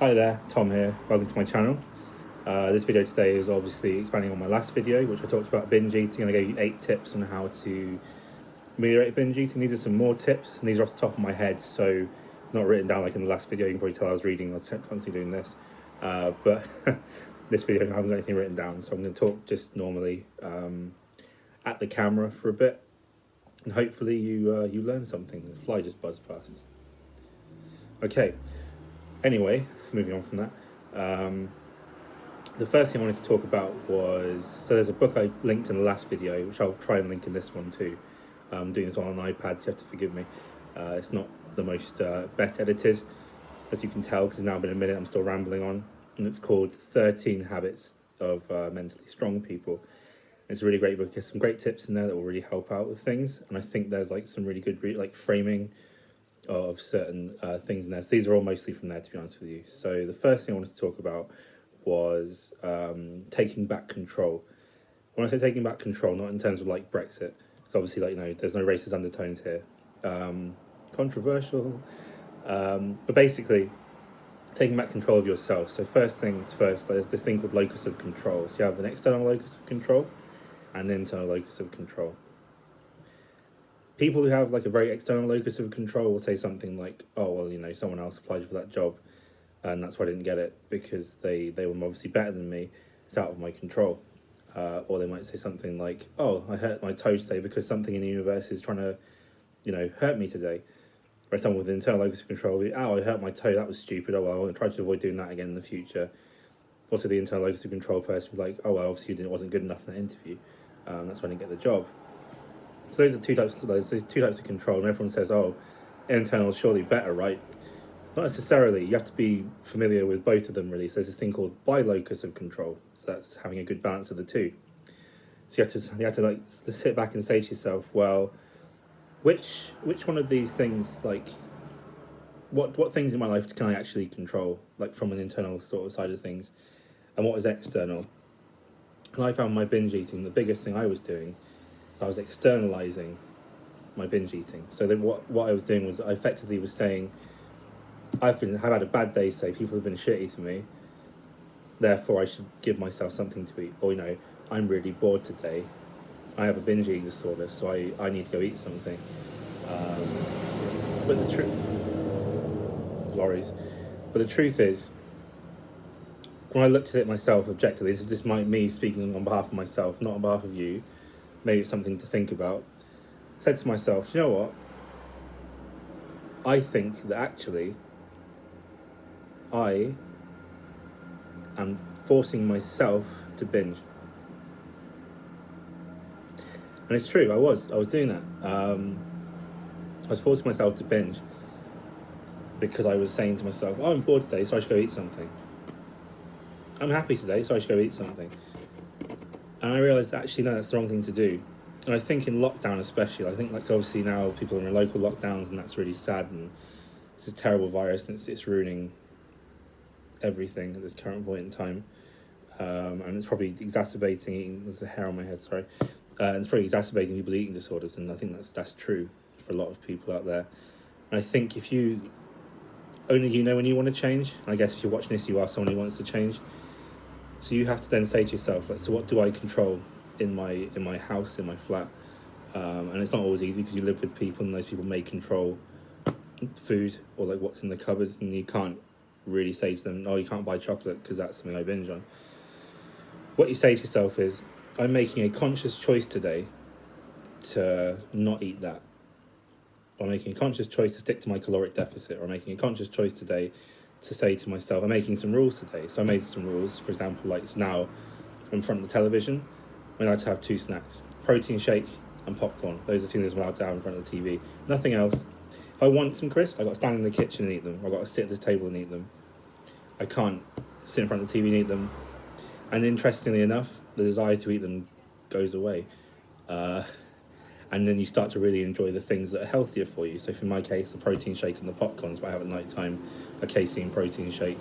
Hi there, Tom here. Welcome to my channel. This video today is obviously expanding on my last video, which I talked about binge eating, and I gave you 8 tips on how to ameliorate binge eating. These are some more tips, and these are off the top of my head, so not written down like in the last video. You can probably tell I was reading, I was constantly doing this. But this video, I haven't got anything written down, so I'm going to talk just normally at the camera for a bit, and hopefully you learn something. The fly just buzzed past. Okay. Anyway, moving on from that, the first thing I wanted to talk about was, so there's a book I linked in the last video, which I'll try and link in this one too. I'm doing this on an iPad, so you have to forgive me. It's not the most best edited, as you can tell, because it's now been a minute, I'm still rambling on. And it's called 13 Habits of Mentally Strong People. It's a really great book. There's some great tips in there that will really help out with things. And I think there's like some really good framing of certain things in there. So these are all mostly from there, to be honest with you. So the first thing I wanted to talk about was taking back control. When I say taking back control, not in terms of like Brexit, because obviously there's no racist undertones here. Controversial. But basically, taking back control of yourself. So first things first, there's this thing called locus of control. So you have an external locus of control and an internal locus of control. People who have like a very external locus of control will say something like, oh, well, someone else applied for that job and that's why I didn't get it because they were obviously better than me. It's out of my control. Or they might say something like, oh, I hurt my toe today because something in the universe is trying to, hurt me today. Or someone with an internal locus of control will be, oh, I hurt my toe, that was stupid. Oh, well, I want to try to avoid doing that again in the future. Also, the internal locus of control person will be like, oh, well, obviously it wasn't good enough in that interview. That's why I didn't get the job. So those are two types of control, and everyone says, oh, internal is surely better, right? Not necessarily. You have to be familiar with both of them, really. So there's this thing called bilocus of control. So that's having a good balance of the two. So you have to sit back and say to yourself, well, which one of these things, what things in my life can I actually control, from an internal sort of side of things, and what is external? And I found my binge eating, the biggest thing I was doing, I was externalizing my binge eating. So then what I was doing was I effectively was saying, I've had a bad day today, people have been shitty to me, therefore I should give myself something to eat. Or, I'm really bored today, I have a binge eating disorder, so I need to go eat something. But the truth, worries. But the truth is, when I looked at it myself objectively, this is just me speaking on behalf of myself, not on behalf of you, maybe it's something to think about. I said to myself, you know what? I think that actually I am forcing myself to binge. And it's true, I was doing that. I was forcing myself to binge because I was saying to myself, oh, I'm bored today, so I should go eat something. I'm happy today, so I should go eat something. And I realised actually no, that's the wrong thing to do. And I think in lockdown especially, I think obviously now people are in local lockdowns and that's really sad, and it's a terrible virus and it's ruining everything at this current point in time. And it's probably exacerbating eating, there's a hair on my head, sorry. And it's probably exacerbating people's eating disorders, and I think that's true for a lot of people out there. And I think if only you know when you want to change, and I guess if you're watching this you are someone who wants to change. So you have to then say to yourself, so what do I control in my house, in my flat? And it's not always easy because you live with people, and those people may control food or what's in the cupboards, and you can't really say to them, oh, you can't buy chocolate because that's something I binge on. What you say to yourself is, I'm making a conscious choice today to not eat that. Or I'm making a conscious choice to stick to my caloric deficit. Or I'm making a conscious choice today to say to myself, I'm making some rules today. So I made some rules, for example, now in front of the television, I'm allowed to have 2 snacks, protein shake and popcorn. Those are 2 things I'm allowed to have in front of the TV. Nothing else. If I want some crisps, I've got to stand in the kitchen and eat them. I've got to sit at this table and eat them. I can't sit in front of the TV and eat them. And interestingly enough, the desire to eat them goes away. And then you start to really enjoy the things that are healthier for you. So for my case, the protein shake and the popcorns, but I have at night time a casein protein shake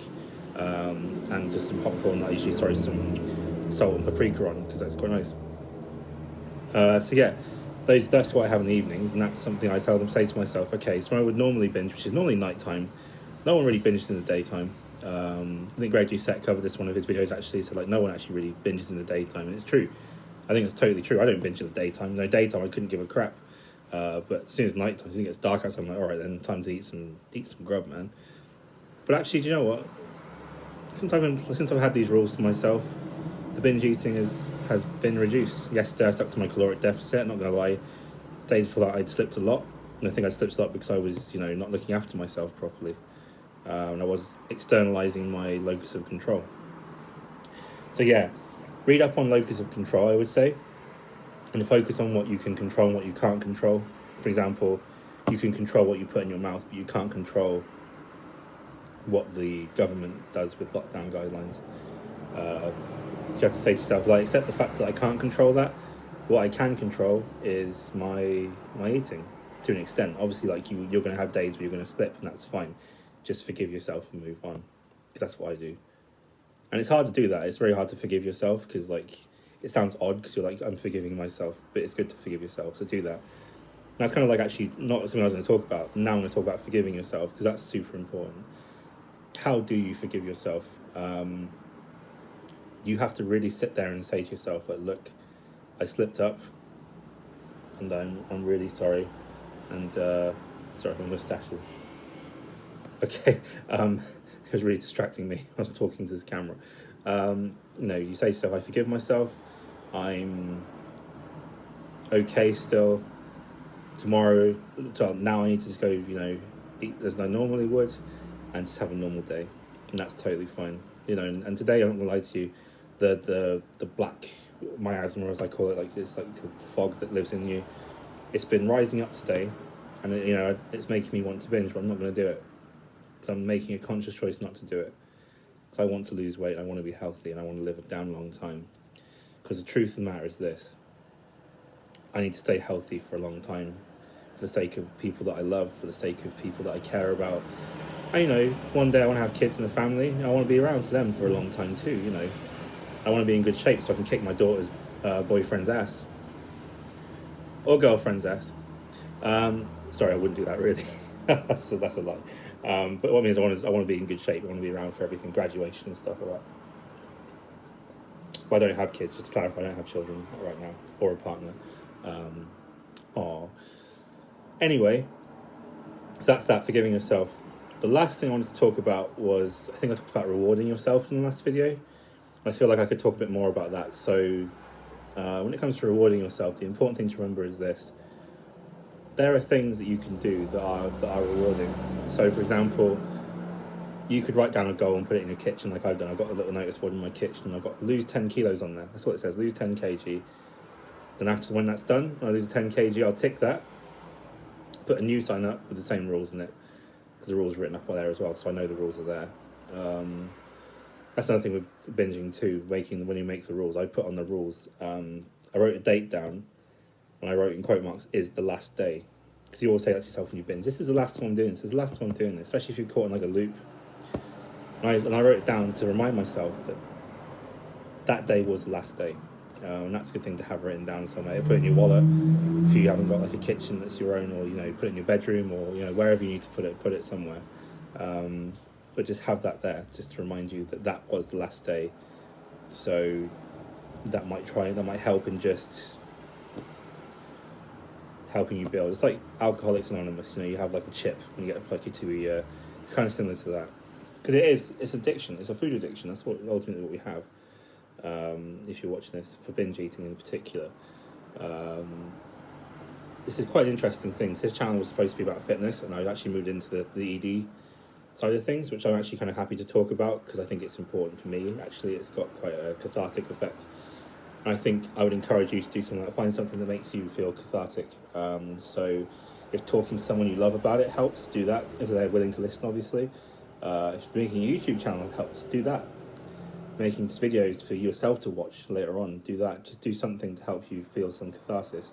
and just some popcorn that I usually throw some salt and paprika on because that's quite nice. So yeah, that's what I have in the evenings, and that's something I seldom say to myself, okay, so when I would normally binge, which is normally nighttime, no one really binges in the daytime. I think Greg Doucette covered this in one of his videos actually. So like, no one actually really binges in the daytime, and it's true. I think it's totally true. I don't binge in the daytime. No, daytime I couldn't give a crap. But as soon as nighttime, as soon as it gets dark outside, I'm like, all right, then time to eat some grub, man. But actually, do you know what? Since I've had these rules to myself, the binge eating has been reduced. Yesterday I stuck to my caloric deficit. Not gonna lie, days before that I'd slipped a lot, and I think I slipped a lot because I was not looking after myself properly, and I was externalizing my locus of control. So yeah, read up on locus of control, I would say, and focus on what you can control and what you can't control. For example, you can control what you put in your mouth, but you can't control what the government does with lockdown guidelines. So you have to say to yourself, like, accept the fact that I can't control that. What I can control is my eating, to an extent. Obviously, like, you're going to have days where you're going to slip, and that's fine. Just forgive yourself and move on, because that's what I do. And it's hard to do that. It's very hard to forgive yourself, because, like, it sounds odd because you're like, I'm forgiving myself, but it's good to forgive yourself, so do that. And that's kind of like actually not something I was going to talk about. Now I'm going to talk about forgiving yourself, because that's super important. How do you forgive yourself? You have to really sit there and say to yourself, like, look, I slipped up, and I'm really sorry, and sorry for my moustaches. Okay, it was really distracting me. I was talking to this camera. You say to yourself, I forgive myself. I'm okay still. Tomorrow, now I need to just go, eat as I normally would, and just have a normal day, and that's totally fine. And today, I'm not gonna lie to you, the black miasma, as I call it, like it's like a fog that lives in you. It's been rising up today, and it's making me want to binge, but I'm not going to do it. So I'm making a conscious choice not to do it. So I want to lose weight, I want to be healthy, and I want to live a damn long time. Because the truth of the matter is this: I need to stay healthy for a long time, for the sake of people that I love, for the sake of people that I care about. And, one day I want to have kids and a family. I want to be around for them for a long time too. I want to be in good shape so I can kick my daughter's boyfriend's ass or girlfriend's ass. Sorry, I wouldn't do that really. that's a lie. But what I mean is I want to be in good shape. I want to be around for everything, graduation and stuff like that. But I don't have kids. Just to clarify, I don't have children right now or a partner. Anyway, so that's that, forgiving yourself. The last thing I wanted to talk about was, I think I talked about rewarding yourself in the last video. I feel like I could talk a bit more about that. So when it comes to rewarding yourself, the important thing to remember is this: there are things that you can do that are rewarding. So for example, you could write down a goal and put it in your kitchen, like I've done. I've got a little notice board in my kitchen. I've got lose 10 kilos on there. That's what it says, lose 10 kg. Then after, when that's done, when I lose 10 kg, I'll tick that, put a new sign up with the same rules in it, because the rules are written up there as well, so I know the rules are there. That's another thing with binging too, when you make the rules. I put on the rules, I wrote a date down, and I wrote in quote marks, is the last day. Because you always say that to yourself when you binge, this is the last time I'm doing this, especially if you're caught in like a loop. And I wrote it down to remind myself that day was the last day. And that's a good thing to have written down somewhere. Put it in your wallet if you haven't got like a kitchen that's your own, or put it in your bedroom, or wherever you need to put it somewhere. But just have that there, just to remind you that was the last day. So that might help in just helping you build. It's like Alcoholics Anonymous. You have like a chip when you get like your 2 a year. It's kind of similar to that, because it's addiction. It's a food addiction. That's ultimately what we have. If you're watching this for binge eating in particular, this is quite an interesting thing. This channel was supposed to be about fitness, and I've actually moved into the ED side of things, which I'm actually kind of happy to talk about, because I think it's important for me. Actually, it's got quite a cathartic effect, and I think I would encourage you to do something, find something that makes you feel cathartic. So if talking to someone you love about it helps, do that, if they're willing to listen, obviously. If making a YouTube channel helps, do that. Making videos for yourself to watch later on, do that. Just do something to help you feel some catharsis.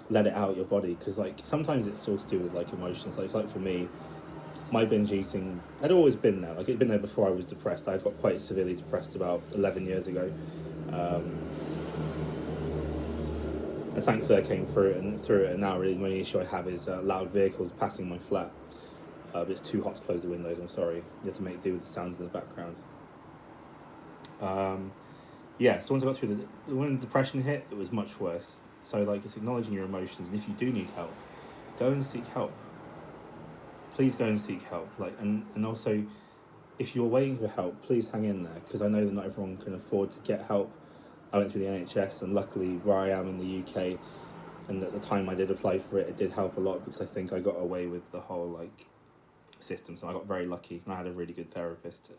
Let it out your body, because like sometimes it's all to do with like emotions. Like for me, my binge eating had always been there. Like it'd been there before I was depressed. I got quite severely depressed about 11 years ago. And thankfully I came through it, and now really the only issue I have is loud vehicles passing my flat. but it's too hot to close the windows, I'm sorry. You have to make do with the sounds in the background. Yeah, so once I got through when depression hit, it was much worse. So like, it's acknowledging your emotions, and if you do need help, go and seek help. Please go and seek help. Like, and also, if you're waiting for help, please hang in there, because I know that not everyone can afford to get help. I went through the NHS, and luckily where I am in the UK, and at the time I did apply for it, it did help a lot, because I think I got away with the whole like system. So I got very lucky, and I had a really good therapist.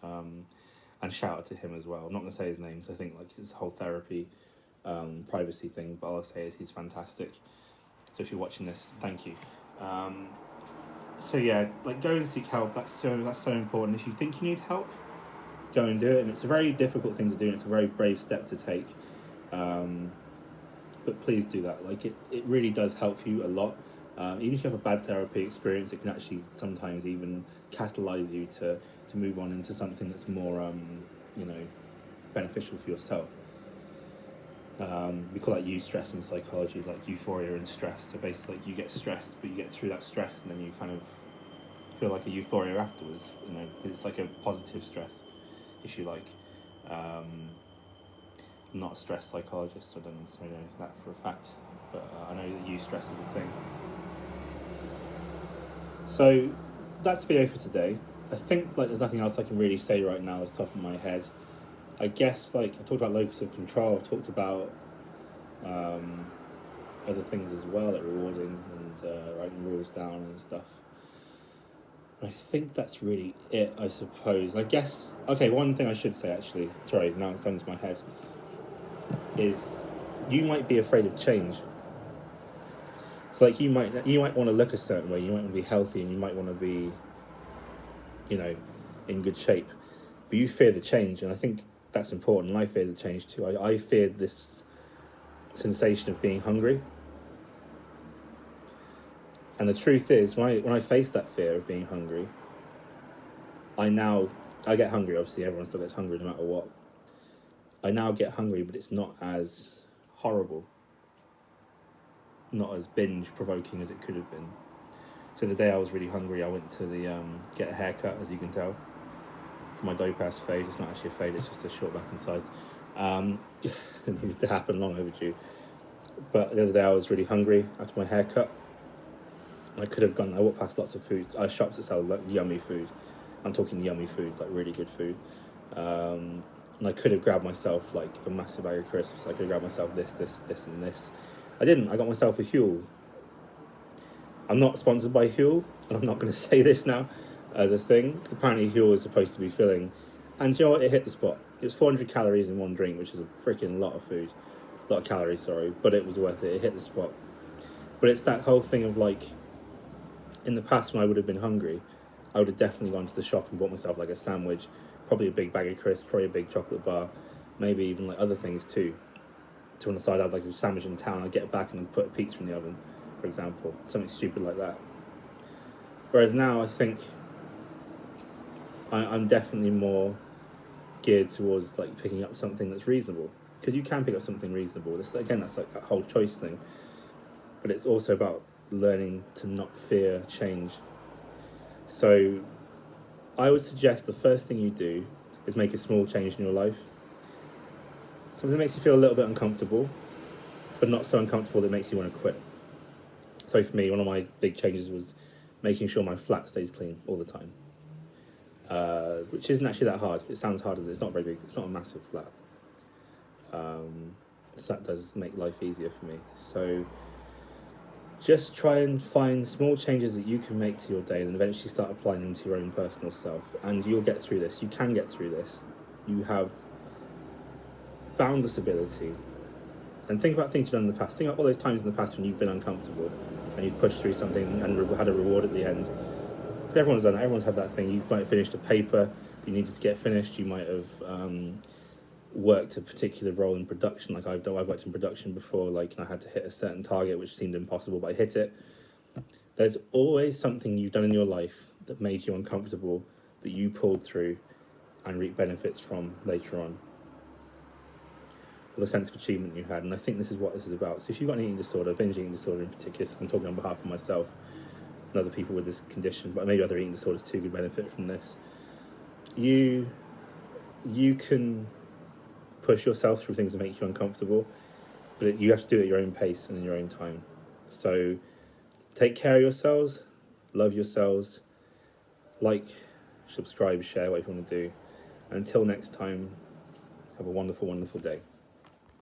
And shout out to him as well. I'm not going to say his name, because I think like his whole therapy privacy thing, but all I'll say is he's fantastic. So if you're watching this, thank you. So yeah, like, go and seek help. That's so important. If you think you need help, go and do it. And it's a very difficult thing to do, and it's a very brave step to take. But please do that. Like, it really does help you a lot. Even if you have a bad therapy experience, it can actually sometimes even catalyse you to move on into something that's more, beneficial for yourself. We call that eustress in psychology, like euphoria and stress. So basically, like, you get stressed, but you get through that stress, and then you kind of feel like a euphoria afterwards. Because it's like a positive stress, if you like. I'm not a stress psychologist, so I don't necessarily know that for a fact, but I know that eustress is a thing. So that's the video for today. I think like there's nothing else I can really say right now off the top of my head. I guess like I talked about locus of control. I've talked about other things as well, like rewarding and writing rules down and stuff. I think that's really it, I suppose. I guess, okay, one thing I should say actually, sorry, now it's coming to my head, is you might be afraid of change. So like you might want to look a certain way, you might want to be healthy, and you might want to be, in good shape. But you fear the change, and I think that's important, and I fear the change too. I feared this sensation of being hungry. And the truth is, when I face that fear of being hungry, I get hungry, obviously, everyone still gets hungry no matter what. I now get hungry, but it's not as horrible, not as binge provoking as it could have been. So the day I was really hungry, I went to the get a haircut, as you can tell, for my dope ass fade. It's not actually a fade, it's just a short back and sides. It needed to happen, long overdue. But the other day I was really hungry after my haircut. I walked past lots of shops that sell like yummy food. I'm talking yummy food, like really good food. And I could have grabbed myself like a massive bag of crisps. I could have grabbed myself this, and this. I didn't. I got myself a Huel. I'm not sponsored by Huel, and I'm not going to say this now as a thing. Apparently Huel is supposed to be filling. And you know what? It hit the spot. It was 400 calories in one drink, which is a freaking lot of calories, sorry. But it was worth it. It hit the spot. But it's that whole thing of like, in the past when I would have been hungry, I would have definitely gone to the shop and bought myself like a sandwich, probably a big bag of crisps, probably a big chocolate bar, maybe even like other things too. To on the side, I'd like a sandwich in town, I'd get it back and I'd put a pizza in the oven, for example, something stupid like that. Whereas now I think I'm definitely more geared towards like picking up something that's reasonable, because you can pick up something reasonable. That's like that whole choice thing, but it's also about learning to not fear change. So I would suggest the first thing you do is make a small change in your life. Something that makes you feel a little bit uncomfortable, but not so uncomfortable that it makes you want to quit. So for me, one of my big changes was making sure my flat stays clean all the time, which isn't actually that hard. It sounds harder, it's not very big, it's not a massive flat. So that does make life easier for me. So just try and find small changes that you can make to your day, and eventually start applying them to your own personal self. And you'll get through this. You can get through this. You have boundless ability. And think about things you've done in the past. Think about all those times in the past when you've been uncomfortable and you've pushed through something and had a reward at the end. Everyone's done that. Everyone's had that thing. You might have finished a paper you needed to get finished. You might have worked a particular role in production, like I've worked in production before, like, and I had to hit a certain target which seemed impossible, but I hit it. There's always something you've done in your life that made you uncomfortable, that you pulled through and reap benefits from later on, or the sense of achievement you had. And I think this is what this is about. So if you've got an eating disorder, binge eating disorder in particular, so I'm talking on behalf of myself, and other people with this condition, but maybe other eating disorders too, could benefit from this. You can push yourself through things that make you uncomfortable, but you have to do it at your own pace and in your own time. So take care of yourselves, love yourselves, like, subscribe, share, whatever you want to do. Until next time, have a wonderful, wonderful day.